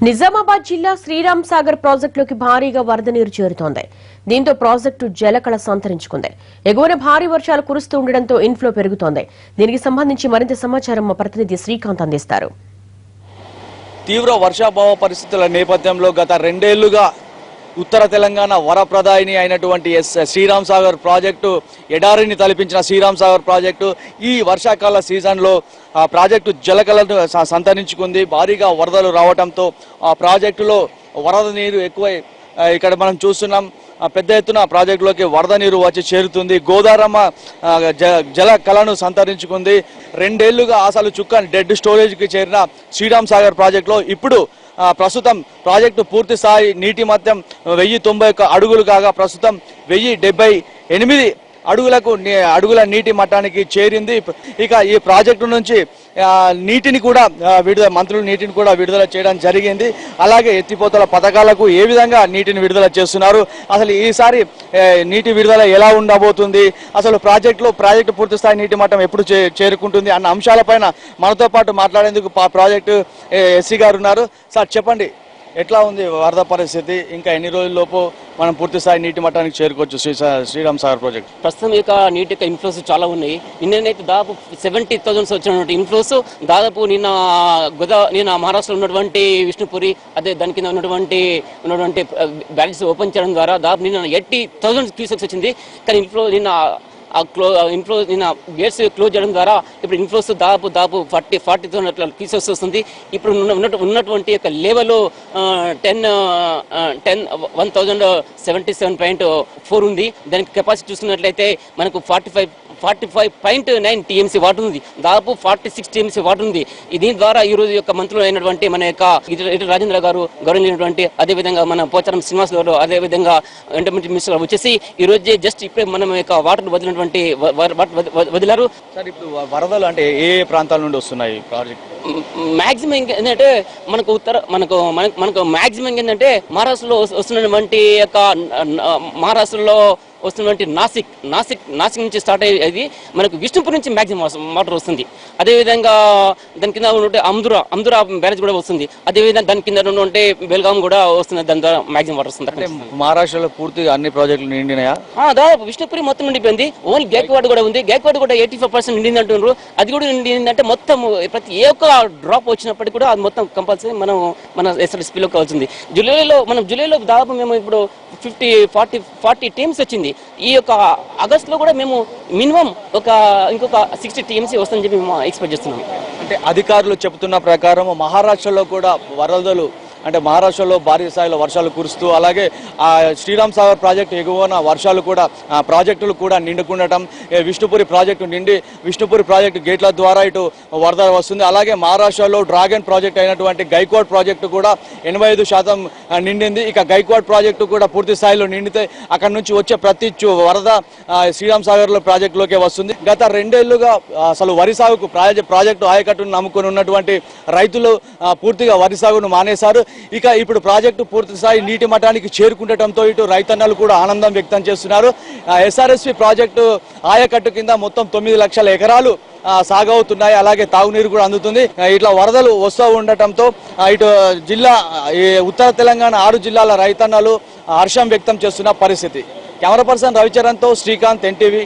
నిజామాబాద్ జిల్లా శ్రీరామ్ సాగర్ ప్రాజెక్టులోకి భారీగా వరద నీరు చేరుతోంది. దీంతో ప్రాజెక్టు జలకళ సంతరించుకుంది. ఎగువన భారీ వర్షాలు కురుస్తూ ఉండడంతో ఇన్ఫ్లో పెరుగుతోంది. దీనికి సంబంధించి మరింత సమాచారం మా ప్రతినిధి శ్రీకాంత్ అందిస్తారు. తీవ్ర వర్షాభావ పరిస్థితుల నేపథ్యంలో గత 2 ఏళ్లుగా ఉత్తర తెలంగాణ వరప్రదాయిని అయినటువంటి శ్రీరామ్ సాగర్ ప్రాజెక్టు ఎడారిని తలపించిన శ్రీరామ్ సాగర్ ప్రాజెక్టు ఈ వర్షాకాల సీజన్లో ఆ ప్రాజెక్టు జలకళను సంతరించుకుంది. భారీగా వరదలు రావడంతో ఆ ప్రాజెక్టులో వరద నీరు ఎక్కువై ఇక్కడ మనం చూస్తున్నాం పెద్ద ఎత్తున ప్రాజెక్టులోకి వరద నీరు వచ్చి చేరుతుంది. గోదారమ్మ జల కళను సంతరించుకుంది. 2 ఏళ్లుగా అసలు చుక్కని డెడ్ స్టోరేజ్కి చేరిన శ్రీరామ్ సాగర్ ప్రాజెక్టులో ఇప్పుడు ప్రస్తుతం ప్రాజెక్టు పూర్తి స్థాయి నీటి మట్టం 1091 అడుగులు కాగా ప్రస్తుతం 1078 అడుగుల నీటి మట్టానికి చేరింది. ఇక ఈ ప్రాజెక్టు నుంచి నీటిని కూడా మంత్రులు నీటిని కూడా విడుదల చేయడం జరిగింది. అలాగే ఎత్తిపోతల పథకాలకు ఏ విధంగా నీటిని విడుదల చేస్తున్నారు, అసలు ఈసారి నీటి విడుదల ఎలా ఉండబోతుంది, అసలు ప్రాజెక్టు పూర్తి స్థాయి నీటి మట్టం ఎప్పుడు చేరుకుంటుంది అన్న అంశాలపైన మనతో పాటు మాట్లాడేందుకు ప్రాజెక్టు ఎస్సీ గారు ఉన్నారు. సార్ చెప్పండి, ఎట్లా ఉంది వరద పరిస్థితి, ఇంకా ఎన్ని రోజుల్లోపు మనం పూర్తి స్థాయి నీటి మట్టానికి చేరుకోవచ్చు శ్రీరామ్ సాగర్ ప్రాజెక్ట్? ప్రస్తుతం యొక్క నీటి యొక్క ఇన్ఫ్లోస్ చాలా ఉన్నాయి. నిన్నైతే దాదాపు 70,000 వచ్చినటువంటి ఇన్ఫ్లోస్. దాదాపు నిన్న మహారాష్ట్రలో ఉన్నటువంటి విష్ణుపురి అదే దాని కింద ఉన్నటువంటి బ్యారేజ్ ఓపెన్ చేయడం ద్వారా దాదాపు నిన్న 80,000 క్యూసెక్స్ వచ్చింది. కానీ ఇన్ఫ్లో నిన్న గేట్స్ క్లోజ్ చేయడం ద్వారా ఇప్పుడు ఇన్ఫ్లోస్ దాదాపు 40,000 అట్లా క్యూసెక్స్ వస్తుంది. ఇప్పుడు ఉన్నటువంటి యొక్క లెవెల్ 1,077.4 ఉంది. దానికి కెపాసిటీ చూసుకున్నట్లయితే మనకు 45.9 టీఎంసీ వాటర్ ఉంది. దాదాపు 46 టీఎంసీ వాటర్ ఉంది. దీని ద్వారా ఈ రోజు యొక్క మంత్రులు అయినటువంటి మన యొక్క రాజేంద్ర గారు గౌరవించినటువంటి అదేవిధంగా మన పోచారం శ్రీనివాస్ గారు అదేవిధంగా ఎంటర్మెంట్ మినిస్టర్ వచ్చేసి ఈ రోజు జస్ట్ ఇప్పుడే మనం యొక్క వాటర్ వదిలారు. సార్ ఇప్పుడు వరదలు అంటే ఏ ప్రాంతాల నుండి వస్తున్నాయి ప్రాజెక్ట్? మాక్సిమం ఏంటంటే మనకు మాక్సిమం ఏంటంటే మహారాష్ట్రలో వస్తున్నటువంటి యొక్క మహారాష్ట్రలో వస్తున్నటువంటి నాసిక్ నుంచి స్టార్ట్ అయ్యేది మనకు విష్ణుపూర్ నుంచి మ్యాక్సిమం వాటర్ వస్తుంది. అదేవిధంగా దాని కింద ఉన్నటువంటి అమ్దురా బ్యారేజ్ కూడా వస్తుంది. అదేవిధంగా దాని కింద ఉన్నటువంటి బెల్గాం కూడా వస్తుంది. దాని ద్వారా మ్యాక్సిమం వాటర్ వస్తుంది. మహారాష్ట్రలో పూర్తిగా అన్ని ప్రాజెక్టులు నిండినాయా? దాదాపు విష్ణుపురి మొత్తం నిండిపోయింది. ఓన్లీ గేక్వాడ్ కూడా ఉంది. గేక్వాడ్ కూడా 85% నిండింది అంటున్నారు. అది కూడా నిండిందంటే మొత్తం ప్రతి ఏ ఒక్క డ్రాప్ వచ్చినప్పటికీ కూడా అది మొత్తం కంపల్సరీ మన ఎస్ఎల్ఎస్పీలోకి అవుతుంది. జూలైలో దాదాపు మేము ఇప్పుడు 40 టీమ్స్ వచ్చింది. ఈ యొక్క ఆగస్టులో కూడా మేము మినిమం ఇంకొక 60 టీఎంసీ వస్తుందని చెప్పి మేము ఎక్స్పెక్ట్ చేస్తున్నాం. అంటే అధికారులు చెబుతున్న ప్రకారం మహారాష్ట్రలో కూడా వరదలు అంటే మహారాష్ట్రలో భారీ స్థాయిలో వర్షాలు కురుస్తూ అలాగే ఆ శ్రీరామ్ సాగర్ ప్రాజెక్టు ఎగువన వర్షాలు కూడా ప్రాజెక్టులు కూడా నిండుకుండటం, విష్ణుపురి ప్రాజెక్టు గేట్ల ద్వారా ఇటు వరద వస్తుంది. అలాగే మహారాష్ట్రలో డ్రాగన్ ప్రాజెక్ట్ అయినటువంటి గైక్వాడ్ ప్రాజెక్టు కూడా 85% నిండింది. ఇక గైక్వాడ్ ప్రాజెక్టు కూడా పూర్తి స్థాయిలో నిండితే అక్కడ నుంచి వచ్చే ప్రతి వరద శ్రీరామ్ సాగర్లో ప్రాజెక్టులోకే వస్తుంది. గత 2 ఏళ్లుగా అసలు వరి సాగుకు ప్రాజెక్టు ఆయకట్టును నమ్ముకొని ఉన్నటువంటి రైతులు పూర్తిగా వరి సాగును మానేశారు. ఇక ఇప్పుడు ప్రాజెక్టు పూర్తి స్థాయి నీటి మట్టానికి చేరుకుండటంతో ఇటు రైతన్నలు కూడా ఆనందం వ్యక్తం చేస్తున్నారు. ఎస్ఆర్ఎస్పి ప్రాజెక్టు ఆయకట్టు కింద మొత్తం 9 లక్షల ఎకరాలు సాగవుతున్నాయి. అలాగే తాగునీరు కూడా అందుతుంది. ఇట్లా వరదలు వస్తూ ఉండటంతో ఇటు ఉత్తర తెలంగాణ 6 జిల్లాల రైతన్నలు హర్షం వ్యక్తం చేస్తున్న పరిస్థితి. కెమెరా పర్సన్ రవిచరణ్తో శ్రీకాంత్, ఎన్టీవీ.